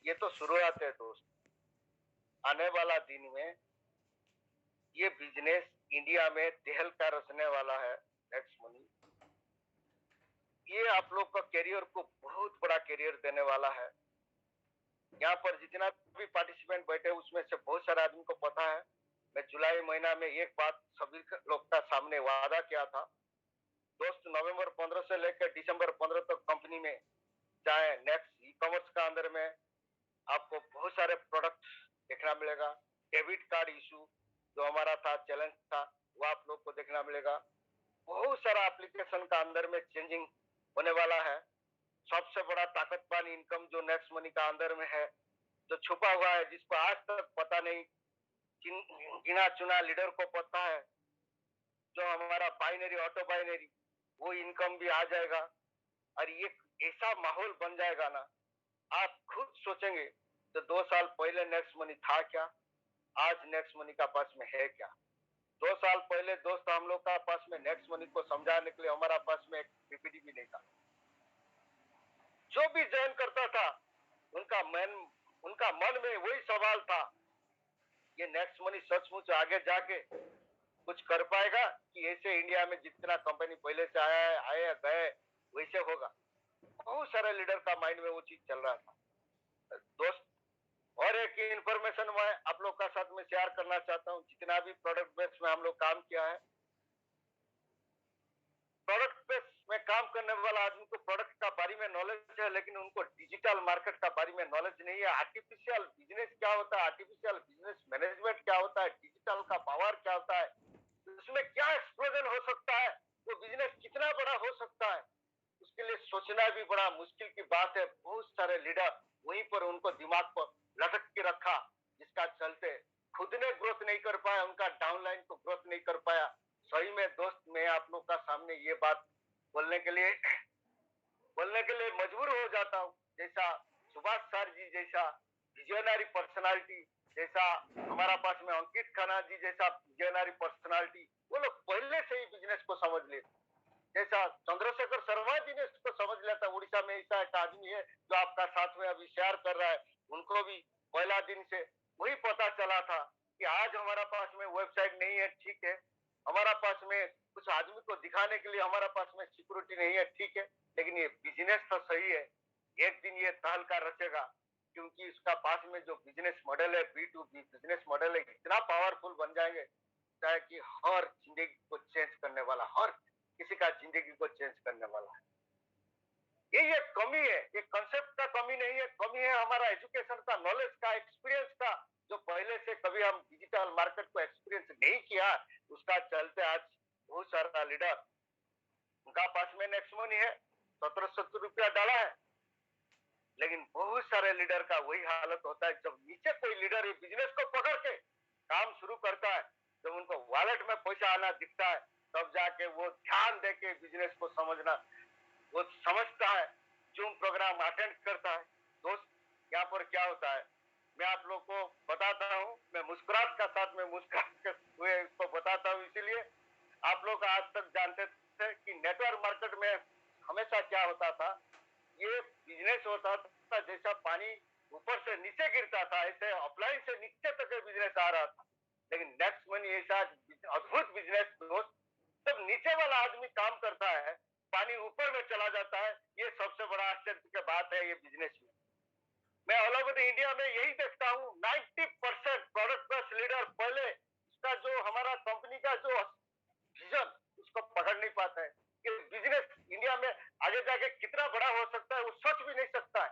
ये तो शुरुआत है दोस्त। आने वाला दिन में ये बिजनेस इंडिया में तहलका रचने वाला है। नेक्स्ट मनी ये आप लोग का करियर को बहुत बड़ा करियर देने वाला है। यहाँ पर जितना भी पार्टिसिपेंट बैठे उसमें से बहुत सारे आदमी को पता है। मैं जुलाई महीना में एक बात सभी लोग का सामने वादा किया था दोस्त, नवंबर 15 से लेकर दिसंबर 15 तक कंपनी में चाहे नेक्स्ट ई कॉमर्स का अंदर में आपको बहुत सारे प्रोडक्ट देखना मिलेगा। डेबिट कार्ड इशू जो हमारा था, चैलेंज था, वो आप लोग को देखना मिलेगा। बहुत सारा एप्लीकेशन का अंदर में चेंजिंग होने वाला है। सबसे बड़ा ताकतवान इनकम जो नेक्स्ट मनी का अंदर में है, जो छुपा हुआ है, जिसको आज तक पता नहीं, गिना चुना लीडर को पता है, जो हमारा बाइनरी ऑटो बाइनरी, वो इनकम भी आ जाएगा। और ये ऐसा माहौल बन जाएगा ना, आप खुद सोचेंगे तो 2 साल पहले नेक्स्ट मनी था क्या, आज नेक्स्ट मनी का पास में है क्या। 2 साल पहले दोस्त हम लोग का पास में नेक्स्ट मनी को समझाने के लिए हमारा पास में एक पीपीटी भी नहीं था। जो भी ज्वाइन करता था उनका मन में वही सवाल था, ये नेक्स्ट मनी सचमुच आगे जाके कुछ कर पाएगा कि ऐसे इंडिया में जितना कंपनी पहले से आए गए वैसे होगा। बहुत सारे लीडर का माइंड में वो चीज चल रहा था दोस्त। और एक इंफॉर्मेशन मैं आप लोग का साथ में शेयर करना चाहता हूँ। जितना भी प्रोडक्ट बेस में हम लोग काम किया है, प्रोडक्ट बेस में काम करने वाला आदमी को प्रोडक्ट का बारे में नॉलेज है, लेकिन उनको डिजिटल मार्केट का बारे में नॉलेज नहीं है। आर्टिफिशियल बिजनेस क्या होता है, आर्टिफिशियल बिजनेस मैनेजमेंट क्या होता है, डिजिटल का पावर क्या होता है, उसमें क्या एक्सप्लोजन हो सकता है, वो बिजनेस कितना बड़ा हो सकता है, उसके लिए सोचना भी बड़ा मुश्किल की बात है। बहुत सारे लीडर वहीं पर उनको दिमाग पर लटक के रखा, जिसका चलते खुद ने ग्रोथ नहीं कर पाया, उनका डाउनलाइन को ग्रोथ नहीं कर पाया। सही में दोस्त, मैं आप लोग का सामने ये बात बोलने के लिए मजबूर हो जाता हूँ। जैसा सुभाष सर जी जैसा विजनरी पर्सनालिटी, जैसा हमारा पास में अंकित खन्ना जी जैसा विजनरी पर्सनालिटी, वो लोग पहले से ही बिजनेस को समझ लेते। जैसा चंद्रशेखर शर्मा जी ने इसको समझ लिया था। उड़ीसा में ऐसा एक आदमी है जो आपका साथ में अभी शेयर कर रहा है, उनको भी पहला दिन से वही पता चला था कि आज हमारा पास में वेबसाइट नहीं है, ठीक है, हमारा पास में कुछ आदमी को दिखाने के लिए हमारा पास में सिक्योरिटी नहीं है, ठीक है, लेकिन ये बिजनेस तो सही है, एक दिन ये तहलका रचेगा। क्योंकि इसका पास में जो बिजनेस मॉडल है, B2B बिजनेस मॉडल है, इतना पावरफुल बन जाएंगे चाहे कि हर जिंदगी को चेंज करने वाला, हर किसी का जिंदगी को चेंज करने वाला है। ये कमी है, ये कंसेप्ट का कमी नहीं है, कमी है हमारा एजुकेशन का, नॉलेज का, एक्सपीरियंस का, जो पहले से कभी हम डिजिटल मार्केट को एक्सपीरियंस नहीं किया, उसका चलते आज बहुत सारा लीडर उनका पास में नेक्स्ट मनी है, 1770 रुपया डाला है, लेकिन बहुत सारे लीडर का वही हालत होता है। जब नीचे कोई लीडर ये बिजनेस को पकड़ के काम शुरू करता है, जब उनको वॉलेट में पैसा आना दिखता है, तब जाके वो ध्यान देके बिजनेस को समझना, वो समझता है, जूम प्रोग्राम अटेंड करता है। दोस्त, यहाँ पर क्या होता है, मैं आप लोग को बताता हूँ, मैं मुस्कुराहट का साथ में मुस्कुराते हुए इसको बताता हूँ, इसीलिए आप लोग आज तक जानते थे कि नेटवर्क मार्केट में हमेशा क्या होता था, ये बिजनेस होता था जैसा पानी ऊपर से नीचे गिरता था, ऐसे ऑफलाइन से नीचे तक बिजनेस आ रहा था। लेकिन नेक्स्ट मनी ऐसा अद्भुत बिजनेस दोस्त, जब नीचे वाला आदमी काम करता है, पानी ऊपर में चला जाता है, ये सबसे बड़ा आश्चर्य की बात है ये बिजनेस में। मैं ऑल ओवर इंडिया में यही देखता हूँ, 90% प्रोडक्ट बेस्ड लीडर पहले इसका जो हमारा कंपनी का जो विजन उसको पकड़ नहीं पाता है कि बिजनेस इंडिया में आगे जाके कितना बड़ा हो सकता है, वो सोच भी नहीं सकता है।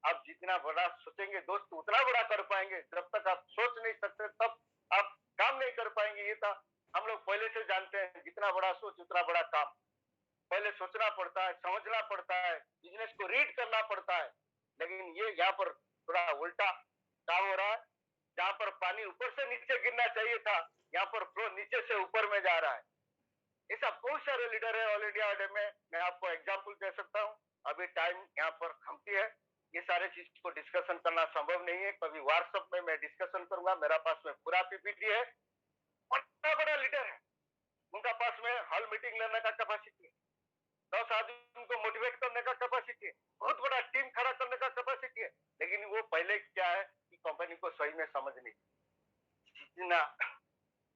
आप जितना बड़ा सोचेंगे दोस्त, उतना बड़ा कर पाएंगे। जब तक आप सोच नहीं सकते तब आप काम नहीं कर पाएंगे। ये था हम लोग पहले से जानते हैं, जितना बड़ा सोच उतना बड़ा काम। पहले सोचना पड़ता है, समझना पड़ता है, बिजनेस को रीड करना पड़ता है। लेकिन ये यहाँ पर थोड़ा उल्टा काम हो रहा है, जहाँ पर पानी ऊपर से नीचे गिरना चाहिए था, यहाँ पर फ्लो नीचे से ऊपर में जा रहा है। ऐसा बहुत सारे लीडर है ऑल इंडिया में, मैं आपको एग्जाम्पल दे सकता हूँ। अभी टाइम यहाँ पर खमती है, ये सारे चीज को डिस्कशन करना संभव नहीं है। कभी व्हाट्सएप में मैं डिस्कशन करूंगा, मेरा पास में पूरा पीपीटी है। बड़ा बड़ा लीडर है, उनका पास में हॉल मीटिंग लेने का कैपेसिटी है, 10 आदमी को मोटिवेट करने का कैपेसिटी है, बहुत बड़ा टीम खड़ा करने का कैपेसिटी है, लेकिन वो पहले क्या है कि कंपनी को सही में समझनी ना,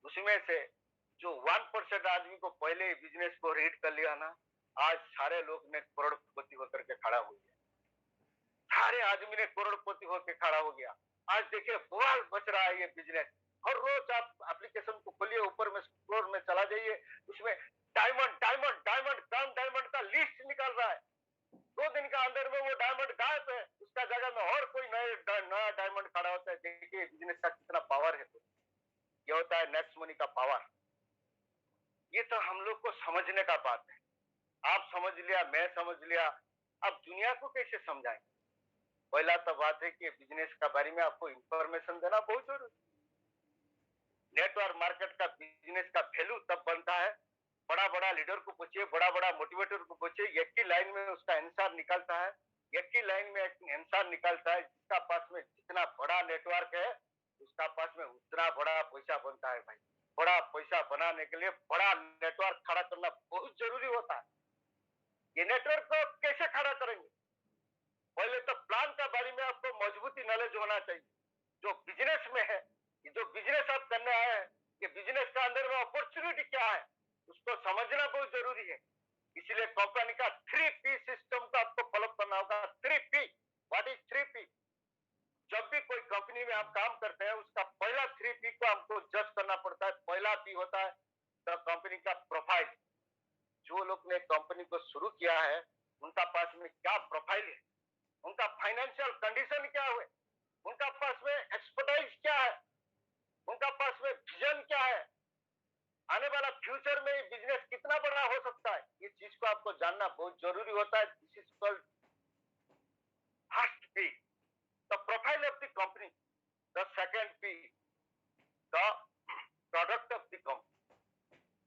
उसमें से जो 1% आदमी को पहले बिजनेस को रीड कर लिया ना, आज सारे लोग ने करोड़पति होकर के खड़ा हो गया, सारे आदमी ने करोड़पति होकर खड़ा हो गया। आज देखिए बवाल बच रहा है ये बिजनेस, हर रोज आप एप्लीकेशन को खोलिए, ऊपर में स्टोर में चला जाइए, उसमें डायमंड डायमंड डायमंड काम डायमंड का लिस्ट निकल रहा है, 2 दिन का अंदर में वो डायमंड गायब है, उसका जगह में और कोई नया डायमंड खड़ा होता है। देखिए बिजनेस का कितना पावर है, तो ये होता है नेक्स्ट मनी का पावर। ये तो हम लोग को समझने का बात है, आप समझ लिया, मैं समझ लिया, अब दुनिया को कैसे समझाएं? पहला तो बात है कि बिजनेस का बारे में आपको इंफॉर्मेशन देना बहुत जरूरी। नेटवर्क मार्केट का बिजनेस का वैल्यू तब बनता है, बड़ा बड़ा लीडर को पूछिए, बड़ा बड़ा मोटिवेटर को पूछिए, एक ही लाइन में उसका आंसर निकलता है, एक ही लाइन में आंसर निकलता है। जिसका पास में जितना बड़ा नेटवर्क है उसका पास में उतना बड़ा पैसा बनता है भाई। बड़ा पैसा बनाने के लिए बड़ा नेटवर्क खड़ा करना बहुत जरूरी होता है। ये नेटवर्क को कैसे खड़ा करेंगे? पहले तो प्लान का बारे में आपको मजबूती नॉलेज होना चाहिए। जो बिजनेस में है, जो बिजनेस आप करने आए हैं, ये बिजनेस का अंदर में अपॉर्चुनिटी क्या है उसको समझना बहुत जरूरी है। इसलिए कंपनी का 3P सिस्टम को आपको फॉलो करना होगा। 3P, what is 3P? जब भी कोई कंपनी में आप काम करते हैं उसका पहला 3P को आपको जज करना पड़ता है। पहला P होता है द कंपनी का प्रोफाइल। जो लोग ने कंपनी को शुरू किया है उनका पास में क्या प्रोफाइल है, उनका फाइनेंशियल कंडीशन क्या है, उनका पास में एक्सपर्टाइज क्या है, उनका पास में विजन क्या है, आने वाला फ्यूचर में बिजनेस कितना बड़ा हो सकता है, ये चीज को आपको जानना बहुत जरूरी होता है। This is called first P, the profile of the company. The second P, the product of the company.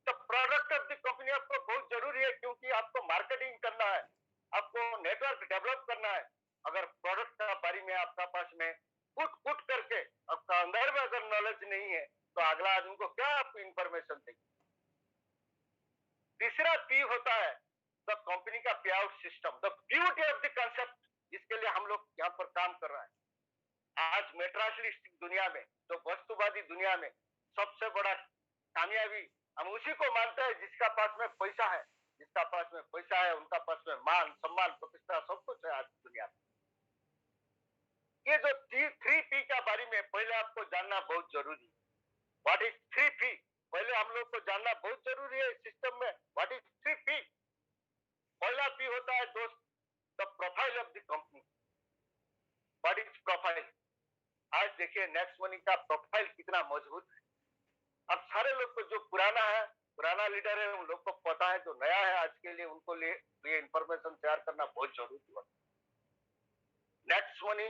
तो प्रोडक्ट ऑफ द कंपनी आपको बहुत जरूरी है, क्योंकि आपको मार्केटिंग करना है, आपको नेटवर्क डेवलप करना है। अगर प्रोडक्ट का बारे में आपका पास में कुट करके आपका अंदर में अगर नॉलेज नहीं है तो अगला आदमी को क्या आप इंफॉर्मेशन देंगे? तीसरा पी होता है द कंपनी का पे out system, the beauty of the concept, जिसके लिए हम लोग यहाँ पर काम कर रहे हैं। आज मेट्रालिस्टिक दुनिया में, जो वस्तुवादी दुनिया में सबसे बड़ा कामयाबी हम उसी को मानते हैं जिसका पास में पैसा है। जिसका पास में पैसा है उनका पास में मान सम्मान प्रतिष्ठा सब कुछ है आज दुनिया में। ये जो 3P का बारे में पहले आपको जानना बहुत जरूरी है। What is 3P? पहले हम लोग को जानना बहुत जरूरी है सिस्टम में। What is 3P? पहला P होता है दोस्त the profile of the company. What is profile? आज देखिए नेक्स्ट मनी का प्रोफाइल कितना मजबूत है। अब सारे लोग को जो पुराना है, पुराना लीडर है, उन लोग को पता है, जो नया है आज के लिए उनको लिए इंफॉर्मेशन शेयर करना बहुत जरूरी होता है। नेक्स्ट मनी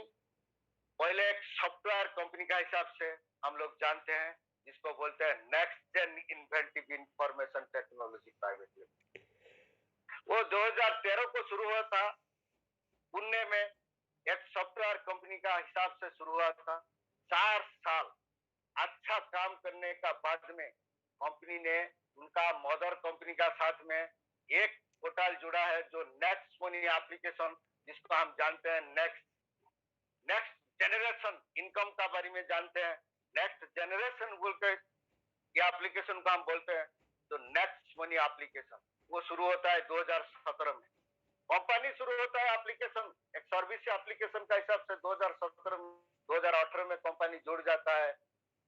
पहले एक सॉफ्टवेयर कंपनी का हिसाब से हम लोग जानते हैं, जिसको बोलते हैं Next Gen Inventive Information Technology Private Limited. वो 2013 को शुरू हुआ था पुणे में, एक सॉफ्टवेयर कंपनी का हिसाब से शुरू हुआ था। 4 साल अच्छा काम करने का बाद में कंपनी ने उनका मदर कंपनी का साथ में एक पोर्टल जुड़ा है, जो नेक्स्ट मनी एप्लीकेशन, जिसको हम जानते हैं नेक्स्ट जनरेशन इनकम का बारे में जानते हैं। नेक्स्ट जनरेशन बोलकर ये एप्लीकेशन को हम बोलते हैं, तो नेक्स्ट मनी एप्लीकेशन वो शुरू होता है 2017 में। कंपनी शुरू होता है एप्लीकेशन, एक सर्विस एप्लीकेशन का हिसाब से 2018 में कंपनी जुड़ जाता है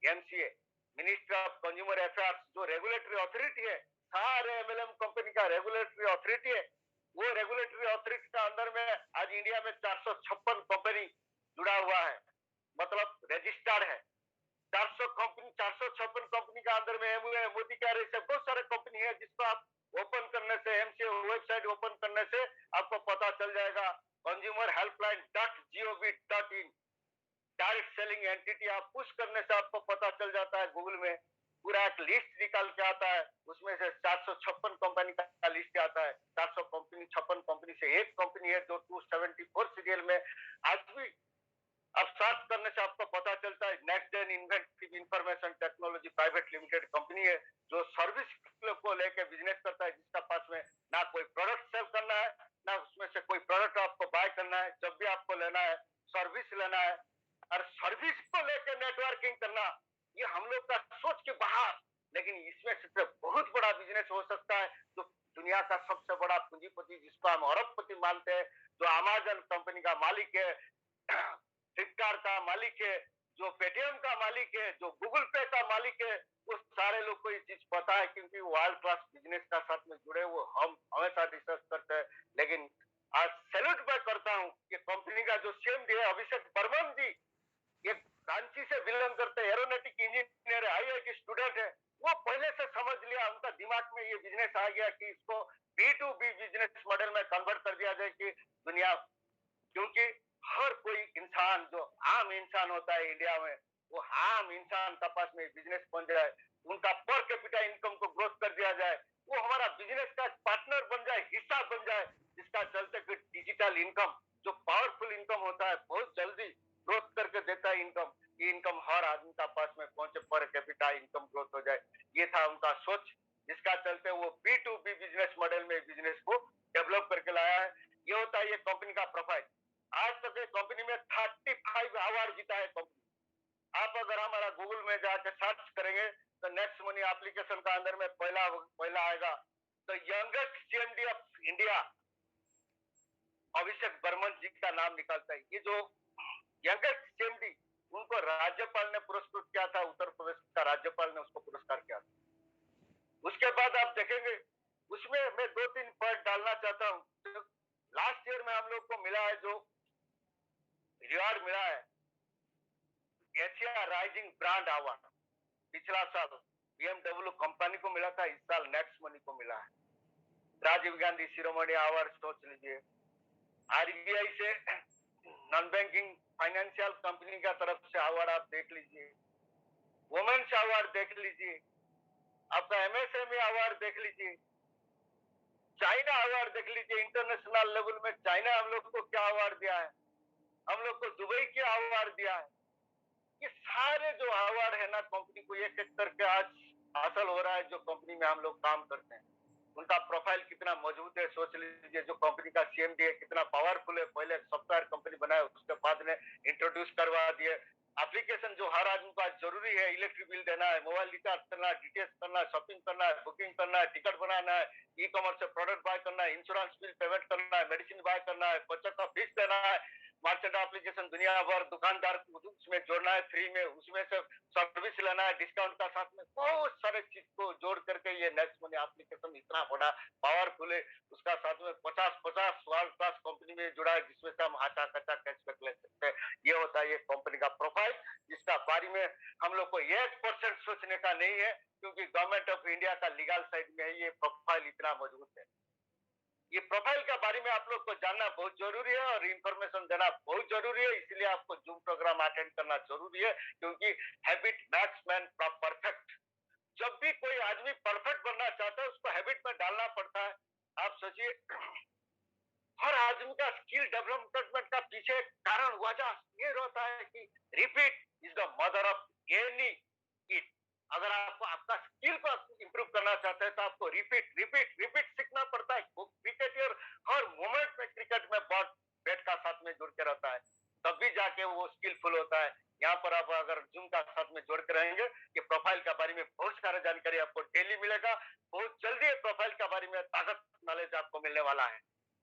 MCA, ministry of consumer affairs, जो रेगुलेटरी अथॉरिटी है, सारे एमएलएम कंपनी का रेगुलेटरी अथॉरिटी है। वो रेगुलेटरी अथॉरिटी का अंदर में आज इंडिया में 456 कंपनी जुड़ा हुआ है, मतलब रजिस्टर्ड है। 456 कंपनी का अंदर में एमओए, मोदी क्या रहे, बहुत सारे कंपनी है, जिसको आप ओपन करने से, एमसीए वेबसाइट ओपन करने से आपको पता चल जाएगा। consumerhelpline.gov.in डायरेक्ट सेलिंग एंटिटी आप पुश करने से आपको पता चल जाता है, गूगल में पूरा एक लिस्ट निकाल के आता है, उसमें से 456 कंपनी का लिस्ट आता है। 456 कंपनी से एक कंपनी है जो 274 सीरियल में आज भी अब सर्च करने से आपको पता चलता है Next Gen Inventive Information Technology Private Limited company है, जो सर्विस को लेकर बिजनेस करता है, जिसका पास में ना कोई प्रोडक्ट सेल करना है, ना उसमें से कोई प्रोडक्ट आपको बाय करना है। जब भी आपको लेना है, सर्विस लेना है, और सर्विस को लेके नेटवर्किंग करना, ये हम लोग का सोच के बाहर। लेकिन इसमें से बहुत बड़ा बिजनेस हो सकता है, जो दुनिया का सबसे बड़ा पूंजीपति जिसको हम अरबपति मानते हैं, जो अमेजन कंपनी का मालिक है, फ्लिपकार्ट का मालिक है, जो पेटीएम का मालिक है, जो गूगल पे का मालिक है, वो सारे लोग को ये चीज पता है, क्योंकि वर्ल्ड क्लास बिजनेस का साथ में जुड़े वो हम हमेशा रिसर्च करते हैं। लेकिन आज सैल्यूट मैं करता हूँ कि कंपनी का जो सीएमडी है अभिषेक बर्मन जी, एक रांची से बिलोंग करते हैं, एरोनॉटिक इंजीनियर है, आईआईटी स्टूडेंट है। वो पहले से समझ लिया, उनका दिमाग में ये बिजनेस आ गया कि इसको B2B बिजनेस मॉडल में कन्वर्ट कर दिया जाए कि दुनिया, क्योंकि हर कोई इंसान जो आम इंसान होता है इंडिया में, वो आम इंसान का पास में बिजनेस बन जाए, उनका पर कैपिटा इनकम को ग्रोथ कर दिया जाए, वो हमारा बिजनेस का पार्टनर बन जाए, हिस्सा बन जाए, जिसका चलते कि डिजिटल इनकम जो पावरफुल इनकम होता है बहुत जल्दी ग्रोथ करके देता है इनकम, ये इनकम हर आदमी का पास में पहुंचे, पर कैपिटा इनकम ग्रोथ हो जाए। ये था उनका सोच, जिसका चलते वो B2B बिजनेस मॉडल में बिजनेस को डेवलप करके लाया है। ये होता है ये कंपनी का प्रोफाइल। आज तक ये कंपनी में 35 अवार्ड जीता है कंपनी। आप अगर हमारा गूगल में जाके सर्च करेंगे तो नेक्स्ट मनी एप्लीकेशन का अंदर में पहला पहला आएगा, तो यंगेस्ट सीएमडी ऑफ इंडिया अभिषेक बर्मन जी का नाम निकलता है। ये जो यंगेस्ट सीएमडी, उनको राज्यपाल ने पुरस्कृत किया था, उत्तर प्रदेश का राज्यपाल ने उसको पुरस्कार किया था। उसके बाद आप देखेंगे उसमें मैं 2-3 पॉइंट डालना चाहता हूँ। लास्ट ईयर में हम लोग को मिला है जो रिवार्ड मिला है, एशिया राइजिंग ब्रांड अवार्ड। पिछला साल BMW कंपनी को मिला था, इस साल नेक्स्ट मनी को मिला है। राजीव गांधी शिरोमणि अवार्ड सोच लीजिए। आरबीआई से नॉन बैंकिंग फाइनेंशियल कंपनी का तरफ से अवार्ड आप देख लीजिए, वुमेन्स अवार्ड देख लीजिए, आपका एमएसएमई अवार्ड देख लीजिए, चाइना अवार्ड देख लीजिए। इंटरनेशनल लेवल में चाइना हम लोग को क्या अवार्ड दिया है, हम लोग को दुबई के अवार्ड दिया है। ये सारे जो अवार्ड है ना, कंपनी को एक एक करके आज हासिल हो रहा है। जो कंपनी में हम लोग काम करते हैं, उनका प्रोफाइल कितना मजबूत है सोच लीजिए। जो कंपनी का सीएमडी है कितना पावरफुल है, पहले सॉफ्टवेयर कंपनी बनाया, उसके बाद में इंट्रोड्यूस करवा दिए एप्लीकेशन जो हर आदमी को आज जरूरी है। इलेक्ट्रिक बिल देना है, मोबाइल रिचार्ज करना है, डिटेल्स करना है, शॉपिंग करना है, बुकिंग करना है, टिकट बनाना है, ई कॉमर्स से प्रोडक्ट बाय करना है, इंश्योरेंस बिल पेमेंट करना है, मेडिसिन बाय करना है, बच्चों का फीस देना है, मार्केट एप्लीकेशन दुनिया भर दुकानदार को उसमें जोड़ना है फ्री में, उसमें से सर्विस लेना है डिस्काउंट का साथ में, बहुत सारे चीज को जोड़ करके ये नेक्स्ट मनी एप्लीकेशन इतना बड़ा पावरफुल है। उसका साथ में 50 वर्ल्ड क्लास कंपनी में जुड़ा है, जिसमें से हम आचा कचा कैशबैक ले सकते हैं। ये होता है ये कंपनी का प्रोफाइल, जिसका बारे में हम लोग को 1% सोचने का नहीं है, क्योंकि गवर्नमेंट ऑफ इंडिया का लीगल साइड में है। ये प्रोफाइल इतना मजबूत है। ये प्रोफाइल के बारे में आप लोग को जानना बहुत जरूरी है और इंफॉर्मेशन देना बहुत जरूरी है। इसलिए आपको जूम प्रोग्राम अटेंड करना जरूरी है, क्योंकि हैबिट मैक्स मैन परफेक्ट। जब भी कोई आदमी परफेक्ट बनना चाहता है, उसको हैबिट में डालना पड़ता है। आप सोचिए, हर आदमी का स्किल डेवलपमेंट का पीछे कारण वजह ये रहता है कि repeat is the mother of any it. अगर आपको आपका स्किल को इंप्रूव करना चाहते हैं तो आपको रिपीट रिपीट रिपीट सीखना पड़ता है। क्रिकेट हर मोमेंट में क्रिकेट में बॉट बैट का साथ में जुड़ के रहता है, तब भी जाके वो स्किलफुल होता है। यहाँ पर आप अगर जूम का साथ में जोड़ के रहेंगे, ये प्रोफाइल के बारे में बहुत सारा जानकारी आपको डेली मिलेगा। बहुत जल्दी प्रोफाइल के बारे में ताकत नॉलेज आपको मिलने वाला है।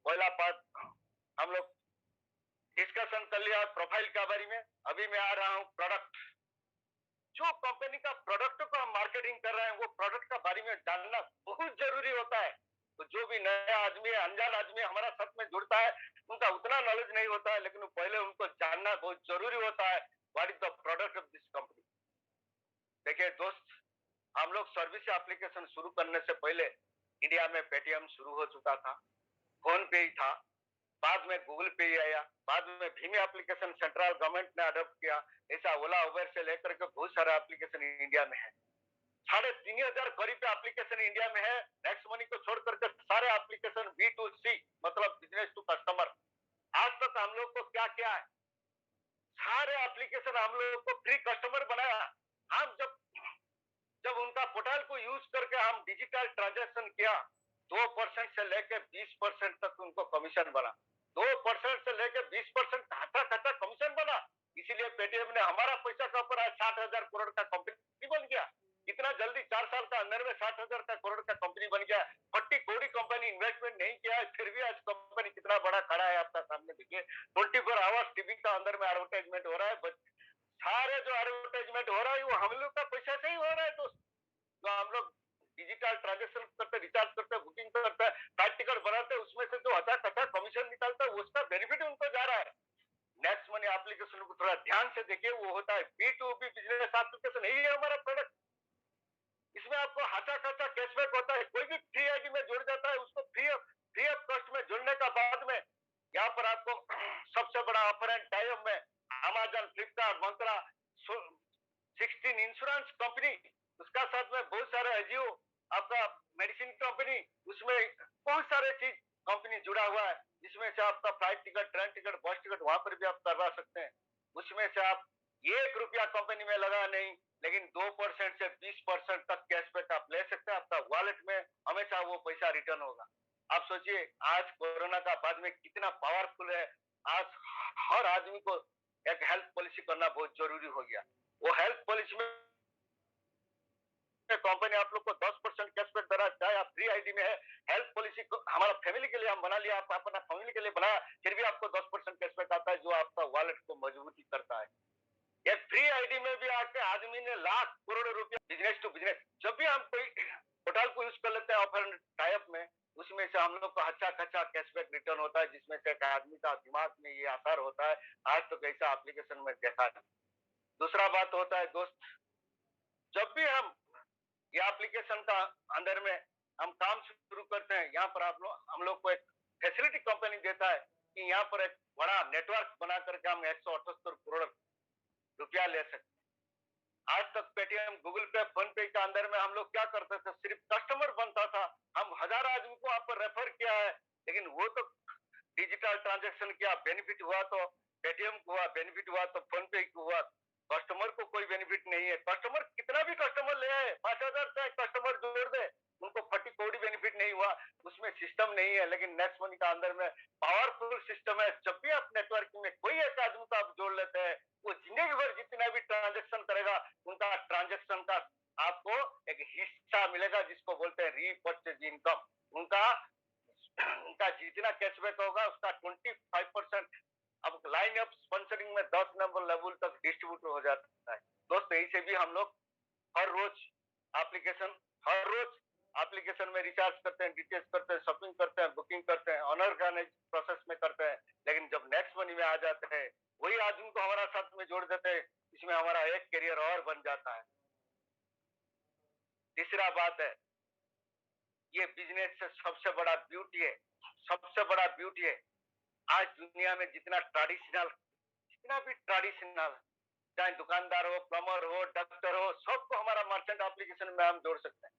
पहला पार्ट हम लोग डिस्कशन कर लिया प्रोफाइल के बारे में। अभी मैं आ रहा हूँ प्रोडक्ट। जो कंपनी का प्रोडक्ट को हम मार्केटिंग कर रहे हैं, वो प्रोडक्ट का बारे में जानना बहुत जरूरी होता है। तो जो भी नया आदमी है, अनजान आदमी हमारा साथ में जुड़ता है, उनका उतना नॉलेज नहीं होता है, लेकिन पहले उनको जानना बहुत जरूरी होता है। What is the product of this company. देखिए दोस्त, हम लोग सर्विस एप्लीकेशन शुरू करने से पहले इंडिया में पेटीएम शुरू हो चुका था, फोन पे ही था, बाद में गूगल पे ही आया, बाद में भीम एप्लीकेशन सेंट्रल गवर्नमेंट ने अडॉप्ट किया। ऐसा ओला उबर से लेकर के बहुत सारा एप्लीकेशन इंडिया में है। 3,500 करीब एप्लीकेशन इंडिया में है। नेक्स्ट मनी को छोड़ करके सारे एप्लीकेशन B2C मतलब बिजनेस टू कस्टमर। आज तक हम लोग को क्या क्या है, सारे एप्लीकेशन हम लोग को फ्री कस्टमर बनाया। हम जब उनका पोर्टल को यूज करके हम डिजिटल ट्रांजैक्शन किया, 2% से लेकर 20% तक उनको कमीशन बना। 2% से लेकर 20% खाता खाता कमीशन बना। इसीलिए पेटीएम ने हमारा पैसा का ऊपर आज 60,000 करोड़ का कंपनी बन गया। इतना जल्दी 4 साल का अंदर में 60,000 का करोड़ का कंपनी बन गया। 40 करोड़ कंपनी इन्वेस्टमेंट नहीं किया है, फिर भी आज कंपनी कितना बड़ा खड़ा है आपका सामने देखिए। 24 आवर्स टीवी का अंदर में एडवर्टाइजमेंट हो रहा है। सारे जो एडवर्टाइजमेंट हो रहा है वो हम लोग का पैसा से ही हो रहा है दोस्त। जो हम लोग डिजिटल ट्रांजेक्शन करते, रिचार्ज करते, बुकिंग करते हैं, फ्लाइट टिकट बनाते हैं, उसमें से जो अच्छा खासा कमीशन निकलता है उसका बेनिफिट उनको जा रहा है। नेक्स्ट मनी एप्लीकेशन को थोड़ा ध्यान से देखिए, वो होता है B2B बिजनेस एप्लीकेशन, यही है हमारा प्रोडक्ट। इसमें आपको अच्छा खासा कैशबैक होता है। कोई भी फ्री आईडी में जुड़ जाता है, उसको फ्री ऑफ कॉस्ट में जुड़ने का बाद में यहाँ पर आपको सबसे बड़ा ऑफर एंड टाइम में अमेजन, फ्लिपकार्ट, मंत्रा, 16 इंश्योरेंस कंपनी, उसका साथ में बहुत सारे एजियो, आपका मेडिसिन कंपनी, उसमें बहुत सारे चीज कंपनी जुड़ा हुआ है, जिसमें से आपका फ्लाइट टिकट, ट्रेन टिकट, बस टिकट वहां पर भी आप करवा सकते हैं। उसमें से आप 1 रुपया कंपनी में लगा नहीं, लेकिन 2% से 20% तक कैशबैक आप ले सकते हैं। आपका वॉलेट में हमेशा वो पैसा रिटर्न होगा। आप सोचिए आज कोरोना का बाद में कितना पावरफुल है। आज हर आदमी को एक हेल्थ पॉलिसी करना बहुत जरूरी हो गया। वो हेल्थ पॉलिसी में कंपनी आप लोग को 10% कैशबैक दे रहा है, चाहे आप फ्री आईडी में है। हेल्थ पॉलिसी को हमारा फैमिली के लिए हम बना लिया, आप अपना फैमिली के लिए बनाया, फिर भी आपको 10% कैशबैक आता है, जो आपका वॉलेट को मजबूती करता है। एक फ्री आईडी में भी आके आदमी ने लाख करोड़ रुपया बिजनेस टू बिजनेस। जब भी हम कोई पोर्टल को यूज कर लेते हैं ऑफर टाइप में, उसमें से हम लोग को अच्छा खासा कैशबैक रिटर्न होता है, जिसमें से एक आदमी का दिमाग में ये असर होता है। आज तो कैसा एप्लीकेशन में देखा है। दूसरा बात होता है दोस्त, जब भी ये एप्लीकेशन का अंदर में हम काम शुरू करते हैं, यहाँ पर आप लोग हम लोग को एक फैसिलिटी कंपनी देता है कि यहाँ पर एक बड़ा नेटवर्क बना करके हम 178 करोड़ रुपया ले सकते हैं। आज तक पेटीएम, गूगल पे, फोन पे के अंदर में हम लोग क्या करते थे, सिर्फ कस्टमर बनता था। हम 1000 आदमी को आप पर रेफर किया है, लेकिन वो तो डिजिटल ट्रांजेक्शन किया, बेनिफिट हुआ तो पेटीएम को हुआ, बेनिफिट हुआ तो फोन पे को हुआ। कस्टमर को कोई बेनिफिट नहीं है। कस्टमर कितना भी कस्टमर ले आए, 5,000 से कस्टमर जोड़ दे, उनको 40 कोई बेनिफिट नहीं हुआ। उसमें सिस्टम नहीं है, लेकिन नेक्स्ट मनी का अंदर में पावरफुल सिस्टम है। जब भी आप नेटवर्किंग में कोई एक आदमी को आप जोड़ लेते हैं, वो जिंदगी भर जितना भी ट्रांजेक्शन करेगा, उनका ट्रांजेक्शन का आपको एक हिस्सा मिलेगा, जिसको बोलते हैं रीपर्चेज इनकम। उनका उनका जितना कैशबैक होगा उसका 25% अब लाइन अप स्पॉन्सरिंग में 10 नंबर लेवल तक डिस्ट्रीब्यूट हो जाता है। दोस्तों इसे भी हम लोग हर रोज एप्लीकेशन हर रोज एप्लीकेशन में रिचार्ज करते हैं, डिटेल्स करते हैं, शॉपिंग करते हैं, बुकिंग करते हैं, ऑनर करने प्रोसेस में करते हैं। लेकिन जब नेक्स्ट मनी में आ जाते हैं, वही आदमी को हमारा साथ में जोड़ देते हैं, इसमें हमारा एक करियर और बन जाता है। तीसरा बात है, ये बिजनेस से सबसे बड़ा ब्यूटी है, सबसे बड़ा ब्यूटी है, आज दुनिया में जितना भी ट्रेडिशनल, चाहे दुकानदार हो, प्लम्बर हो, डॉक्टर हो, सबको हमारा मर्चेंट एप्लीकेशन में हम जोड़ सकते हैं।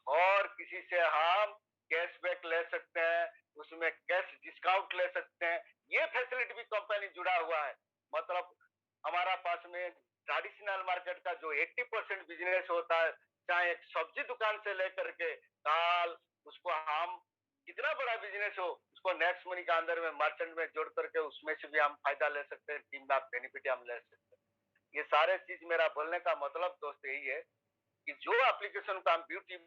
और किसी से हम कैशबैक ले सकते हैं, उसमें कैश डिस्काउंट ले सकते हैं। ये फैसिलिटी भी कंपनी जुड़ा हुआ है। मतलब हमारा पास में ट्रेडिशनल मार्केट का जो 80% बिजनेस होता है, चाहे एक सब्जी दुकान से लेकर के दाल, उसको हम कितना बड़ा बिजनेस हो, उसको नेक्स्ट मनी का अंदर में मर्चेंट में जोड़ करके उसमें से भी हम फायदा ले सकते हैं, टीम लाभ बेनिफिट हम ले सकते हैं। ये सारे चीज मेरा बोलने का मतलब दोस्त यही है कि जो एप्लीकेशन को हम ब्यूटी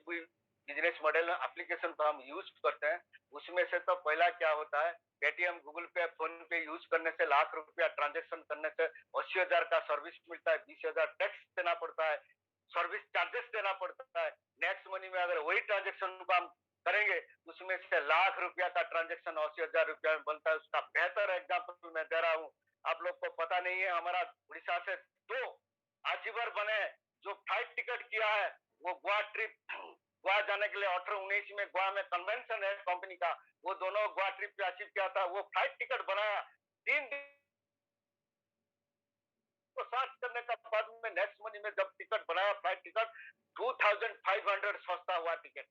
बिजनेस मॉडल एप्लीकेशन को हम यूज करते हैं, उसमें से तो पहला क्या होता है, पेटीएम, गूगल पे, फोन पे यूज करने से लाख रुपया ट्रांजेक्शन करने से 80,000 का सर्विस मिलता है, 20,000 टैक्स देना पड़ता है, सर्विस चार्जेस देना पड़ता है। नेक्स्ट मनी में अगर वही ट्रांजेक्शन को हम करेंगे, उसमें से लाख रुपया का ट्रांजेक्शन 80,000 रुपया में बनता है। उसका बेहतर एग्जाम्पल मैं दे रहा हूँ, आप लोग को पता नहीं है, हमारा उड़ीसा से 2 अचीवर बने, जो फ्लाइट टिकट किया है, वो गोवा ट्रिप, गोवा जाने के लिए 18-19 में गोवा में कन्वेंशन है कंपनी का, वो दोनों गोवा ट्रिप पे अचीव किया था। वो फ्लाइट टिकट बनाया, 3 दिन को सर्च करने का बाद में नेक्स्ट मनी में जब टिकट बनाया, फ्लाइट टिकट 2500 सस्ता हुआ टिकट।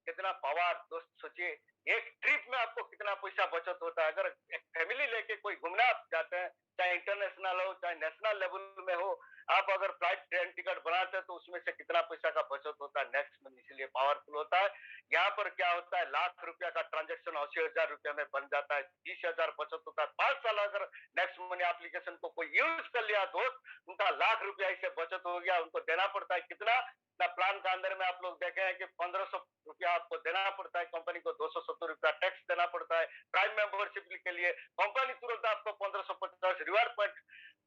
कितना पावर दोस्त, सोचिए एक ट्रिप में आपको कितना पैसा बचत होता है। अगर एक फैमिली लेके कोई घूमना जाते हैं, चाहे इंटरनेशनल हो चाहे नेशनल लेवल में हो, आप अगर फ्लाइट ट्रेन टिकट बनाते हैं तो उसमें से कितना पैसा का बचत होता है नेक्स्ट मंथ। इसलिए लिए पावरफुल होता है। यहाँ पर क्या होता है, लाख रुपया का ट्रांजेक्शन 80,000 रुपया में बन जाता है, 30,000 बचत होता है। 5 साल अगर नेक्स्ट मनी एप्लीकेशन को कोई यूज कर लिया दोस्त, उनका लाख रुपया इससे बचत हो गया। उनको देना पड़ता है कितना ना, प्लान का अंदर में आप लोग देखे हैं कि 1500 रुपया आपको देना पड़ता है, कंपनी को 270 रुपया टैक्स देना पड़ता है। प्राइम मेंबरशिप के लिए कंपनी तुरंत आपको 1550 रिवार्ड पॉइंट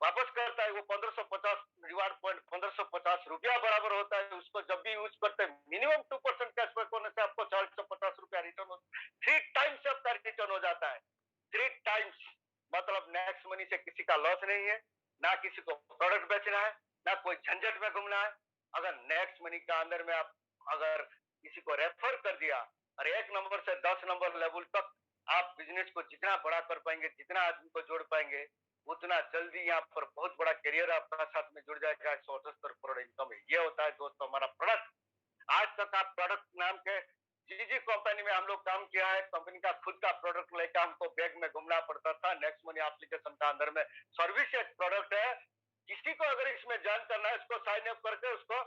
वापस करता है। वो 1550 रिवार्ड पॉइंट 1550 रुपया बराबर होता है। उसको जब भी यूज करते हैं मिनिमम 2% कैशबैक होने से आपको 450 रुपया रिटर्न हो, 3 टाइम्स आपका रिटर्न हो जाता है। 3 टाइम्स मतलब नेक्स्ट मनी से किसी का लॉस नहीं है, ना किसी को प्रोडक्ट बेचना है, ना कोई झंझट में घूमना है। अगर नेक्स्ट मनी का अंदर में आप अगर किसी को रेफर कर दिया और 1 नंबर से 10 नंबर लेवल तक आप बिजनेस को जितना बड़ा कर पाएंगे, जितना आदमी को जोड़ पाएंगे, उतना जल्दी यहाँ पर बहुत बड़ा करियर आपका साथ में जुड़ जाएगा। 178 करोड़ इनकम है। ये होता है दोस्तों हमारा प्रोडक्ट। आज तक आप प्रोडक्ट नाम के जी कंपनी में हम लोग काम किया है। कंपनी का खुद का प्रोडक्ट लेकर हमको बैग में घूमना पड़ता था। नेक्स्ट मनी एप्लीकेशन का अंदर में सर्विस एक प्रोडक्ट है। किसी को अगर इसमें ज्वाइन करना है, इसको साइन अप करके उसको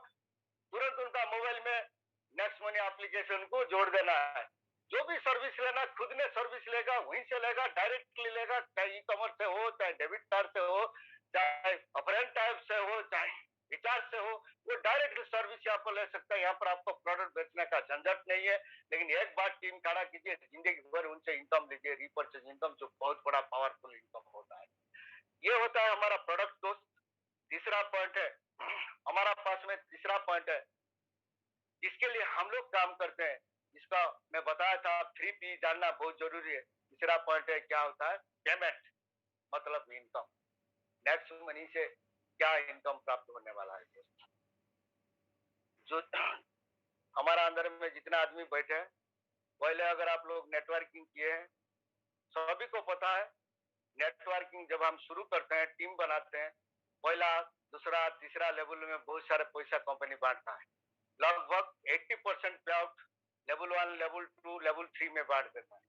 तुरंत उनका मोबाइल में नेक्स्ट मनी एप्लीकेशन को जोड़ देना है। जो भी सर्विस लेना खुद ने सर्विस लेगा, वहीं से लेगा, डायरेक्टली लेगा, चाहे ई कॉमर्स से हो, चाहे डेबिट कार्ड से हो, चाहे अपरेंट टाइप से हो, चाहे रिचार्ज से हो, वो डायरेक्ट सर्विस यहाँ पर ले सकता है। यहाँ पर आपको प्रोडक्ट बेचने का झंझट नहीं है। लेकिन एक बार टीम खड़ा कीजिए, जिंदगी भर उनसे इनकम लीजिए, रिपर्चेज इनकम, जो बहुत बड़ा पावरफुल इनकम होता है। ये होता है हमारा प्रोडक्ट दोस्त। तीसरा पॉइंट है हमारा पास में, तीसरा पॉइंट है जिसके लिए हम लोग काम करते हैं, इसका मैं बताया था 3P जानना बहुत जरूरी है। तीसरा पॉइंट है क्या होता है, पेमेंट मतलब इनकम। नेक्स्ट मनी से क्या इनकम प्राप्त होने वाला है दोस्त। जो हमारा अंदर में जितना आदमी बैठे हैं, पहले अगर आप लोग नेटवर्किंग किए हैं, सभी को पता है नेटवर्किंग जब हम शुरू करते हैं, टीम बनाते हैं, पहला दूसरा तीसरा लेवल में बहुत सारे पैसा कंपनी बांटता है। लगभग 80% पे आउट लेवल 1, लेवल 2, लेवल 3 में बांट देता है।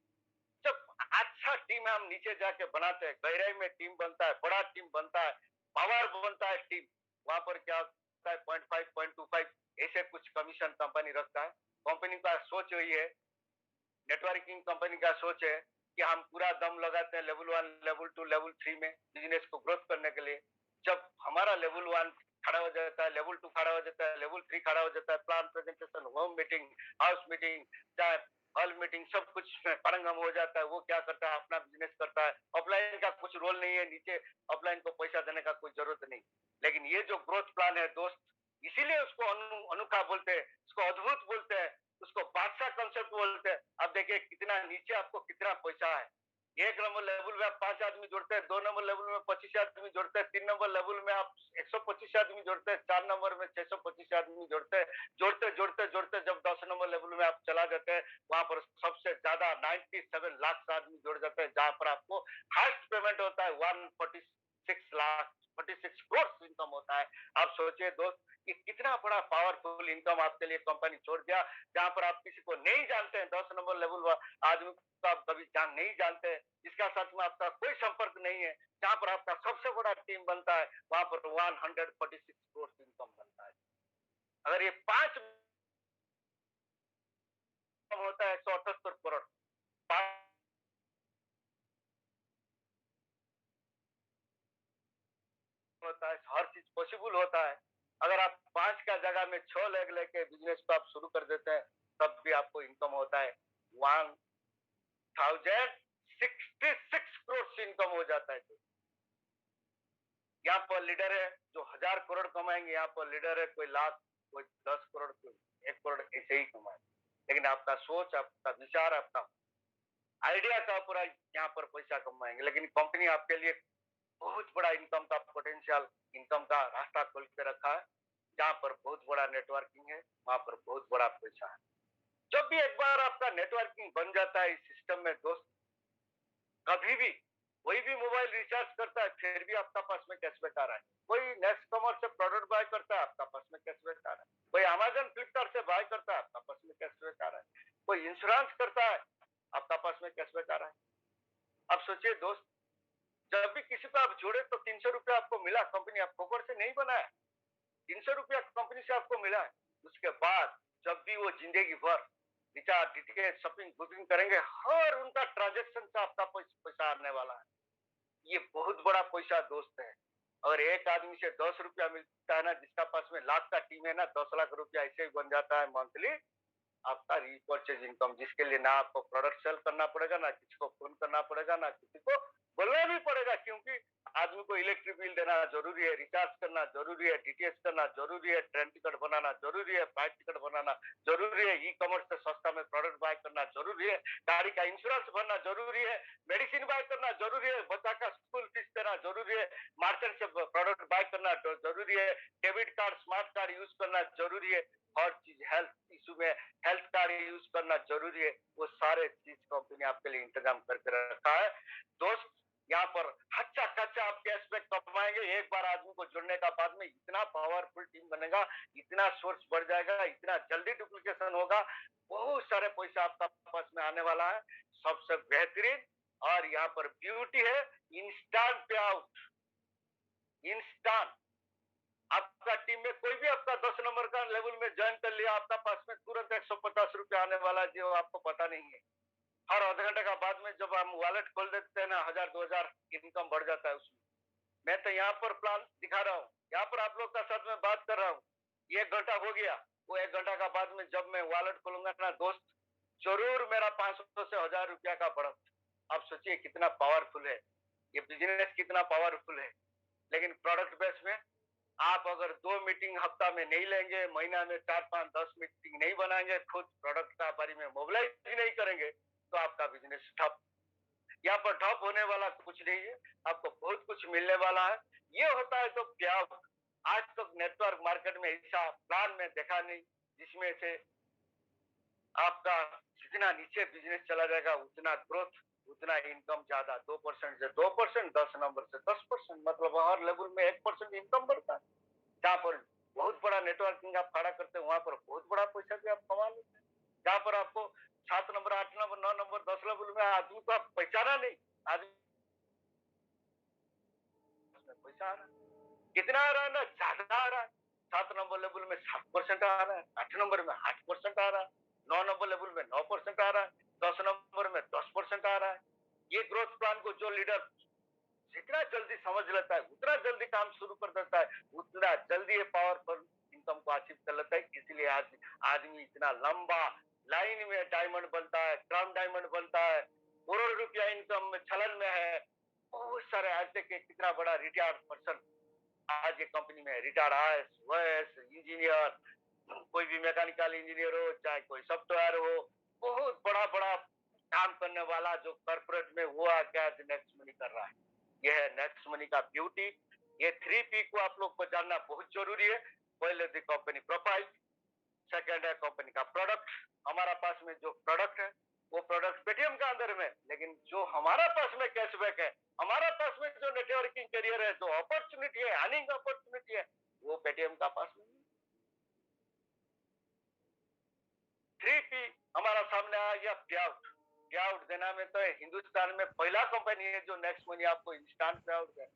जब अच्छा टीम हम नीचे जाके बनाते हैं, गहराई में टीम बनता है, बड़ा टीम बनता है, पावर बनता है टीम, वहां पर क्या होता है 0.5, 0.25 ऐसे कुछ कमीशन कंपनी रखता है। कंपनी का सोच यही है, नेटवर्किंग कंपनी का सोच है कि हम पूरा दम लगाते हैं लेवल 1, लेवल 2, लेवल 3 में बिजनेस को ग्रोथ करने के लिए। जब हमारा लेवल 1 खड़ा हो जाता है, लेवल 2 खड़ा हो जाता है, लेवल 3 खड़ा हो जाता है, plan presentation, home meeting, house meeting, चाहे हॉल मीटिंग, सब कुछ परंगम हो जाता है। वो क्या करता है, अपना बिजनेस करता है। ऑफलाइन का कुछ रोल नहीं है, नीचे ऑफलाइन को पैसा देने का कोई जरूरत नहीं। लेकिन ये जो ग्रोथ प्लान है दोस्त, इसीलिए उसको अनोखा बोलते हैं, उसको अद्भुत बोलते हैं, उसको बादशाह कंसेप्ट बोलते हैं। अब देखिए कितना नीचे आपको कितना पैसा है। 1 नंबर लेवल में आप 5 आदमी जोड़ते हैं, 2 नंबर लेवल में 25 आदमी जोड़ते हैं, 3 नंबर लेवल में आप 125 आदमी जोड़ते हैं, 4 नंबर में 625 आदमी जोड़ते हैं। जोड़ते जोड़ते जोड़ते जब 10 नंबर लेवल में आप चला जाते हैं, वहां पर सबसे ज्यादा 97 लाख आदमी जुड़ जाते हैं, जहां पर आपको हाईएस्ट पेमेंट होता है 146 लाख 46 करोड़ इनकम होता है। आप सोचिए दोस्त कि कितना बड़ा पावरफुल इनकम आपके लिए कंपनी छोड़ दिया, जहां पर आप किसी को नहीं जानते हैं। 10 नंबर लेवल आदमी को आप कभी नहीं जानते हैं, जिसका साथ में आपका कोई संपर्क नहीं है, जहां पर आपका सबसे बड़ा टीम बनता है, वहां पर 146 करोड़ इनकम बनता है। अगर ये 5 होता है 178 करोड़, होता है, हर चीज पॉसिबल होता है। अगर आप 5 का जगह में 6 लेग लेके बिजनेस को आप शुरू कर देते हैं, तब भी आपको इनकम होता है 1066 करोड़ इनकम हो जाता है। यहाँ पर लीडर है जो 1000 करोड़ कमाएंगे, यहाँ पर लीडर है कोई लाख, कोई 10 करोड़, कोई 1 करोड़ ऐसे ही कमाए। लेकिन आपका सोच, आपका विचार, आपका आइडिया का पूरा यहाँ पर पैसा कमाएंगे। लेकिन कंपनी आपके लिए बहुत बड़ा इनकम का पोटेंशियल, इनकम का रास्ता खोल के रखा है, जहाँ पर बहुत बड़ा नेटवर्किंग है, वहां पर बहुत बड़ा पैसा है। जब भी एक बार आपका नेटवर्किंग बन जाता है इस सिस्टम में दोस्त, कभी भी कोई भी मोबाइल रिचार्ज करता है, फिर भी आपका पास में कैशबैक आ रहा है। कोई नेक्स्ट कॉमर्स से प्रोडक्ट बाय करता है, आपका पास में कैशबैक आ रहा है। कोई अमेजन फ्लिपकार्ट से बाय करता है, आपका पास में कैशबैक आ रहा है। कोई इंश्योरेंस करता है, आपका पास में कैशबैक आ रहा है। अब सोचिए दोस्त, जब भी किसी को आप जोड़े तो 300 रुपया आपको मिला, कंपनी आप फोकट से नहीं बनाया, 300 रुपया कंपनी से आपको मिला है। उसके बाद जब भी वो जिंदगी भर रिचार्ज डीटीएच शॉपिंग बुकिंग करेंगे, हर उनका ट्रांजेक्शन से आपका पैसा आने वाला है। ये बहुत बड़ा पैसा दोस्त है। और एक आदमी से 10 रुपया मिलता है ना, जिसका पास में लाख का टीम है ना, 10 लाख रुपया ऐसे ही बन जाता है मंथली आपका रीपरचेज इनकम, जिसके लिए ना आपको प्रोडक्ट सेल करना पड़ेगा, ना किसी को फोन करना पड़ेगा, ना किसी को बोलना भी पड़ेगा, क्योंकि आदमी को इलेक्ट्रिक बिल देना जरूरी है, रिचार्ज करना जरूरी है, डीटीएच करना जरूरी है, ट्रेन टिकट बनाना जरूरी है, फ्लाइट टिकट बनाना जरूरी है, ई कॉमर्स से सस्ता में प्रोडक्ट बाय करना जरूरी है, गाड़ी का इंश्योरेंस भरना जरूरी है, मेडिसिन बाय करना जरूरी है, बच्चा का स्कूल फीस देना जरूरी है, मार्केट से प्रोडक्ट बाय करना जरूरी है, debit card smart card use करना जरूरी है, हर चीज हेल्थ इशू में हेल्थ कार्ड यूज करना जरूरी है। वो सारे चीज कंपनी आपके लिए इंतजाम करके रखा है दोस्त। यहाँ पर अच्छा खासा आप कैशबैक कमाएंगे। एक बार आदमी को जुड़ने का बाद में इतना पावरफुल टीम बनेगा, इतना सोर्स बढ़ जाएगा, इतना जल्दी डुप्लीकेशन होगा, बहुत सारे पैसा आपका पास में आने वाला है। सबसे बेहतरीन और यहाँ पर ब्यूटी है इंस्टेंट पे आउट। इंस्टेंट आपका टीम में कोई भी आपका 10 नंबर का लेवल में ज्वाइन कर लिया, आपका पास में तुरंत 150 रुपया आने वाला है, जो आपको पता नहीं है। हर आधे घंटे का बाद में जब हम वॉलेट खोल देते हैं ना, 1000-2000 इनकम बढ़ जाता है उसमें। मैं तो यहाँ पर प्लान दिखा रहा हूँ, यहाँ पर आप लोग का साथ में बात कर रहा हूँ। 1 घंटा हो गया, वो 1 घंटा का बाद में जब मैं वॉलेट खोलूंगा ना दोस्त, जरूर मेरा 500 से 1000 रुपया का बढ़त। आप सोचिए कितना पावरफुल है ये बिजनेस, कितना पावरफुल है। लेकिन प्रोडक्ट बेस में आप अगर 2 मीटिंग हफ्ता में नहीं लेंगे, महीना में 4-5-10 मीटिंग नहीं बनाएंगे, खुद प्रोडक्ट का बारे में मोबिलाइज ही नहीं करेंगे, तो आपका बिजनेस ठप। यहाँ पर ठप होने वाला कुछ नहीं है, आपको बहुत कुछ मिलने वाला है। ये होता है तो क्या, आज तक तो नेटवर्क मार्केट में ऐसा प्लान में देखा नहीं जिसमें से आपका जितना नीचे बिजनेस चला जाएगा उतना ग्रोथ, उतना इनकम ज्यादा। 2% से 2%, 10 नंबर से 10%, मतलब हर लेवल में 1% इनकम बढ़ता है। जहाँ पर बहुत बड़ा नेटवर्किंग आप खड़ा करते हैं, वहां पर बहुत बड़ा पैसा भी आप कमा लेते हैं। जहाँ पर आपको 7 नंबर, 8 नंबर, 9 नंबर, 10 लेवल में आदमी को आप पहचाना नहीं, आदमी पैसा आ रहा है, कितना आ रहा है ना, ज्यादा आ रहा है। 7 नंबर लेवल में 7% आ रहा है, 8 नंबर में 8% आ रहा है, 9 नंबर लेवल में 9% आ रहा है, 10 नंबर में 10% आ रहा है। ये ग्रोथ प्लान को जो लीडर जितना जल्दी समझ लेता है, उतना जल्दी काम शुरू कर देता है, उतना जल्दी ये पावरफुल इनकम को अचीव कर लेता है। इसलिए आज आदमी इतना लंबा लाइन में डायमंड बनता है, क्रम डायमंड बनता है, करोड़ रुपया इनकम में छलन में है। बहुत सारे आज देखिए कितना बड़ा रिटायर्ड पर्सन आज ये कंपनी में रिटायर्ड आईएएस, ओएएस इंजीनियर, कोई भी मैकेनिकल इंजीनियर हो, चाहे कोई सॉफ्टवेयर हो, बहुत बड़ा बड़ा काम करने वाला जो कॉर्पोरेट में वो आके आज नेक्स्ट मनी कर रहा है। ये है नेक्स्ट मनी का ब्यूटी। ये 3P को आप लोग को जानना बहुत जरूरी है। पहले दी कंपनी प्रोफाइल, सेकंड है कंपनी का प्रोडक्ट। हमारा पास में जो प्रोडक्ट है वो प्रोडक्ट पेटीएम का अंदर में, लेकिन जो हमारा पास में कैशबैक है, हमारा पास में जो नेटवर्किंग करियर है, जो अपॉर्चुनिटी है, अर्निंग अपॉर्चुनिटी है, वो पेटीएम का पास में। 3P हमारा सामने आ गया पे आउट। पे आउट देना में तो हिंदुस्तान में पहला कंपनी है जो नेक्स्ट मनी आपको इंस्टेंट पे आउट दे।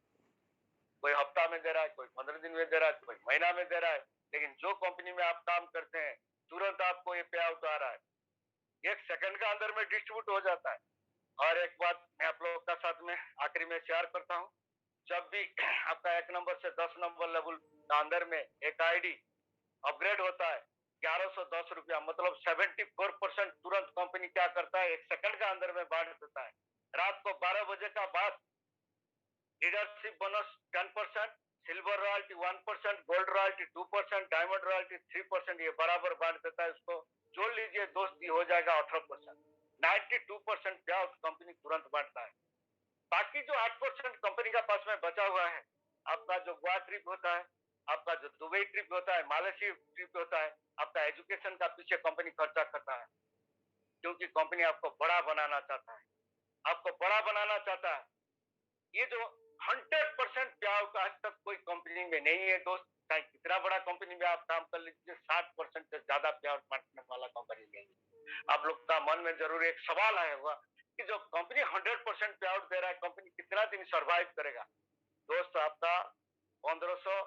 कोई हफ्ता में दे रहा है, कोई 15 दिन में दे रहा है, कोई महीना में दे रहा है, लेकिन जो कंपनी में आप काम करते हैं तुरंत आपको ये पे आउट आ रहा है, 1 सेकंड का अंदर में डिस्ट्रीब्यूट हो जाता है। और एक बात मैं आप लोगों का साथ में आखिरी में शेयर करता हूँ, जब भी आपका 1 नंबर से 10 नंबर लेवल का अंदर में एक आईडी अपग्रेड होता है 1110 रुपया, मतलब 74% तुरंत कंपनी क्या करता है, 1 सेकंड का अंदर में बांट देता है। रात को 12 बजे का बाद leadership bonus 10%, silver royalty 1%, gold royalty 2%, diamond royalty 3%, ये बराबर बांट देता है। उसको जोड़ लीजिए दोस्त, हो जाएगा 18%। 92% पे आउट कंपनी तुरंत बांटता है। बाकी जो 8% कंपनी का पास में बचा हुआ है, आपका जो गोवा ट्रिप होता है, आपका जो दुबई ट्रिप होता है, मालयशिया ट्रिप होता है, आपका एजुकेशन का पीछे कंपनी खर्चा करता है, क्योंकि कंपनी आपको बड़ा बनाना चाहता है, आपको बड़ा बनाना चाहता है। ये जो 100% पे आउट आज तक कोई कंपनी में नहीं है दोस्त, चाहे कितना बड़ा कंपनी में आप काम कर लीजिए, 60% से ज्यादा पे आउट बांटने वाला कंपनी नहीं है। आप लोग का मन में जरूर एक सवाल आया होगा कि जो कंपनी 100% पे आउट दे रहा है, कंपनी कितना दिन सर्वाइव करेगा। दोस्त आपका 1500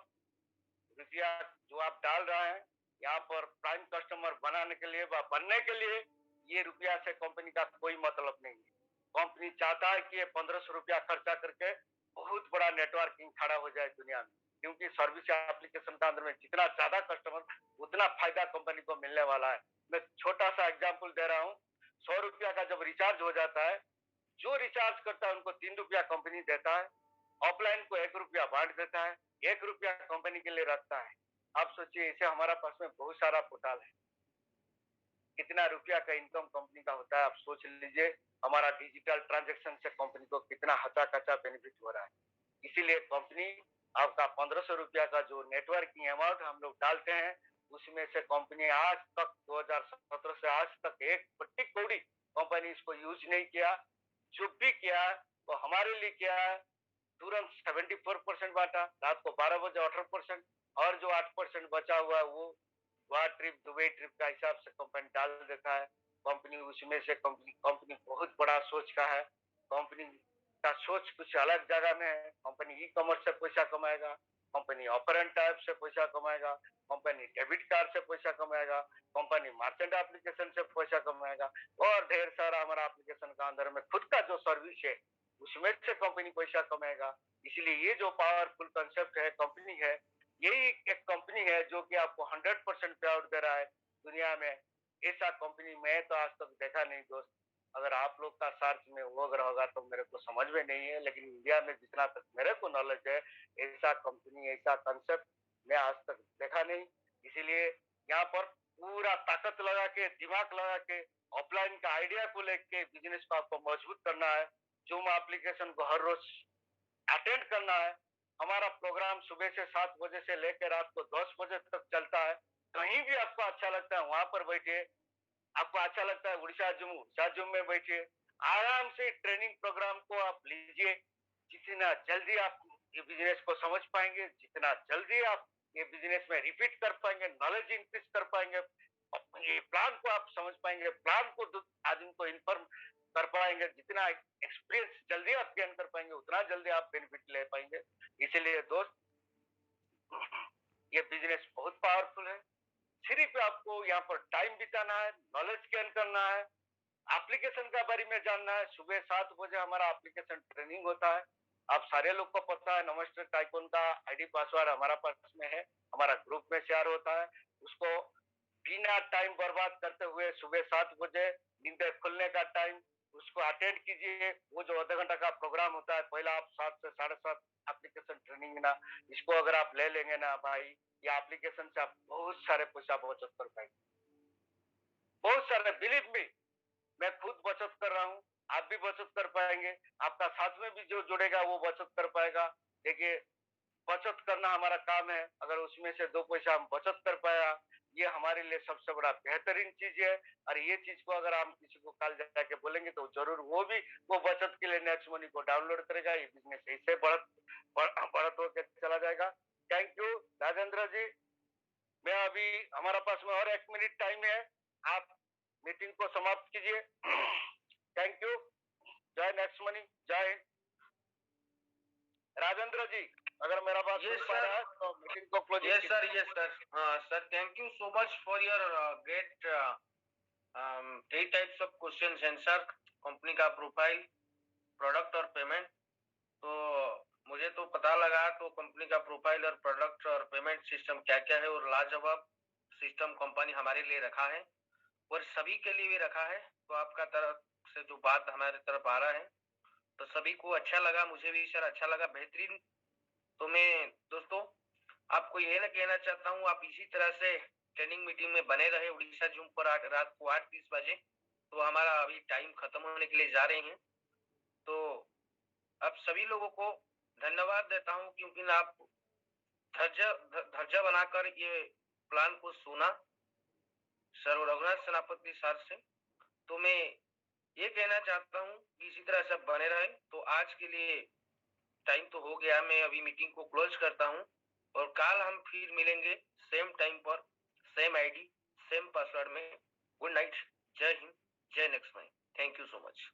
रुपया जो आप डाल रहे हैं, यहाँ पर प्राइम कस्टमर बनाने के लिए बनने के लिए ये रुपया से कंपनी का कोई मतलब नहीं है। कंपनी चाहता है कि ये 1500 रुपया खर्चा करके बहुत बड़ा नेटवर्किंग खड़ा हो जाए दुनिया में, क्योंकि सर्विस एप्लीकेशन का अंदर में जितना ज्यादा कस्टमर उतना फायदा कंपनी को मिलने वाला है। मैं छोटा सा एग्जाम्पल दे रहा हूँ। 100 रुपया का जब रिचार्ज हो जाता है, जो रिचार्ज करता है उनको 3 रुपया कंपनी देता है, ऑफलाइन को 1 रुपया बांट देता है, 1 रुपया कंपनी के लिए रखता है। आप सोचिए, इसे हमारा पास में बहुत सारा पोर्टल है, कितना रुपया का इनकम कंपनी का होता है। आप सोच लीजिए हमारा डिजिटल ट्रांजेक्शन से कंपनी को कितना हचा कचा बेनिफिट हो रहा है। इसीलिए कंपनी आपका 1500 रुपया का जो नेटवर्किंग अमाउंट हम लोग डालते हैं, उसमें से कंपनी आज तक 2017 से आज तक एक पट्टी कौड़ी कंपनी इसको यूज नहीं किया। जो भी किया वो हमारे लिए किया है। तुरंत 74% बांटा, रात को 12 बजे 18%, और जो 8% बचा हुआ है वो वहाँ ट्रिप, दुबई ट्रिप का हिसाब से कंपनी डाल देता है। कंपनी उसमें से कंपनी बहुत बड़ा सोच का है। कंपनी का सोच कुछ अलग जगह में है। कंपनी ई कॉमर्स से पैसा कमाएगा, कंपनी ऑपरेंट टाइप से पैसा कमाएगा, कंपनी डेबिट कार्ड से पैसा कमाएगा, कंपनी मर्चेंट एप्लीकेशन से पैसा कमाएगा, और ढेर सारा हमारा एप्लीकेशन का अंदर में खुद का जो सर्विस है उसमें से कंपनी पैसा कमाएगा। इसलिए ये जो पावरफुल कंसेप्ट है कंपनी है, यही एक कंपनी है जो कि आपको 100% पे आउट दे रहा है दुनिया में। ऐसा कंपनी मैं तो आज तक देखा नहीं दोस्त। अगर आप लोग का सर्च में वो अगर होगा तो मेरे को समझ में नहीं है, लेकिन इंडिया में जितना तक मेरे को नॉलेज है, ऐसा कंपनी, ऐसा कंसेप्ट मैं आज तक देखा नहीं। इसीलिए यहाँ पर पूरा ताकत लगा के, दिमाग लगा के, ऑफलाइन का आइडिया को लेके बिजनेस को आपको मजबूत करना है। जूम एप्लीकेशन को हर रोज अटेंड करना है। हमारा प्रोग्राम सुबह से 7 बजे से लेकर रात को 10 बजे तक चलता है। कहीं भी आपको अच्छा लगता है वहां पर बैठिए। आपको अच्छा लगता है उड़ीसा जूम में बैठिए, आराम से ट्रेनिंग प्रोग्राम को आप लीजिए। जितना जल्दी आप ये बिजनेस को समझ पाएंगे, जितना जल्दी आप ये बिजनेस में रिपीट कर पाएंगे, नॉलेज इंक्रीज कर पाएंगे, ये प्लान को आप समझ पाएंगे, प्लान को आदमी को इन्फॉर्म कर पाएंगे, जितना एक्सपीरियंस जल्दी आप गेन कर पाएंगे उतना जल्दी आप बेनिफिट ले पाएंगे। इसीलिए दोस्त, ये बिजनेस बहुत पावरफुल है। सिर्फ आपको यहाँ पर टाइम बिताना है, नॉलेज गेन करना है, एप्लीकेशन का बारे में जानना है। सुबह 7 बजे हमारा एप्लीकेशन ट्रेनिंग होता है। आप सारे लोग को पता है, नमस्ते टाइकोन का आईडी पासवर्ड हमारा पास में है, हमारा ग्रुप में शेयर होता है। उसको बिना टाइम बर्बाद करते हुए सुबह 7 बजे नींद खुलने का टाइम उसको अटेंड कीजिए। वो जो आधा घंटा का प्रोग्राम होता है, पहला आप 7 से 7:30 एप्लीकेशन ट्रेनिंग ना, इसको अगर आप ले लेंगे ना भाई, ये एप्लीकेशन से आप बहुत सारे पैसा बचत कर पाएंगे, बहुत सारे। बिलीव मी, मैं खुद बचत कर रहा हूँ, आप भी बचत कर पाएंगे, आपका साथ में भी जो जुड़ेगा वो बचत कर पाएगा। देखिए, बचत करना हमारा काम है। अगर उसमें से 2 पैसा हम बचत कर पाया, ये हमारे लिए सबसे बड़ा बेहतरीन चीज है। और ये चीज को अगर हम किसी को कल जाके बोलेंगे तो जरूर वो भी वो बचत के लिए नेक्स्ट मनी को डाउनलोड करेगा। ये बिजनेस ऐसे बढ़त होकर चला जाएगा। थैंक यू राजेंद्र जी। मैं अभी, हमारा पास में और 1 मिनट टाइम है, आप मीटिंग को समाप्त कीजिए। Thank you. जय नेक्स्ट मनी, जय हिंद। राजेंद्र जी, अगर मेरा बात सुन पा रहा है तो मीटिंग को close. Yes sir, yes sir. Sir, thank you so much for your great 8 types of questions answer. Company का प्रोफाइल, प्रोडक्ट और पेमेंट। तो मुझे तो पता लगा तो कंपनी का प्रोफाइल और प्रोडक्ट और पेमेंट सिस्टम क्या क्या है, और लाजवाब सिस्टम कंपनी हमारे लिए रखा है और सभी के लिए भी रखा है। तो आपका तरफ से जो बात हमारे तरफ आ रहा है तो सभी को अच्छा लगा, मुझे भी सर अच्छा लगा, बेहतरीन। तो मैं दोस्तों आपको ये ना कहना चाहता हूँ, आप इसी तरह से ट्रेनिंग मीटिंग में बने रहे उड़ीसा जूम पर रात को 8:30 बजे। तो हमारा अभी टाइम खत्म होने के लिए जा रहे हैं। तो आप सभी लोगों को धन्यवाद देता हूँ क्योंकि आप धैर्य बनाकर ये प्लान को सुना सर रघुनाथ सेनापति सर से। तो मैं ये कहना चाहता हूँ कि इसी तरह सब बने रहे। तो आज के लिए टाइम तो हो गया, मैं अभी मीटिंग को क्लोज करता हूँ और कल हम फिर मिलेंगे सेम टाइम पर, सेम आईडी, सेम पासवर्ड में। गुड नाइट, जय हिंद, जय next money. Thank you so much.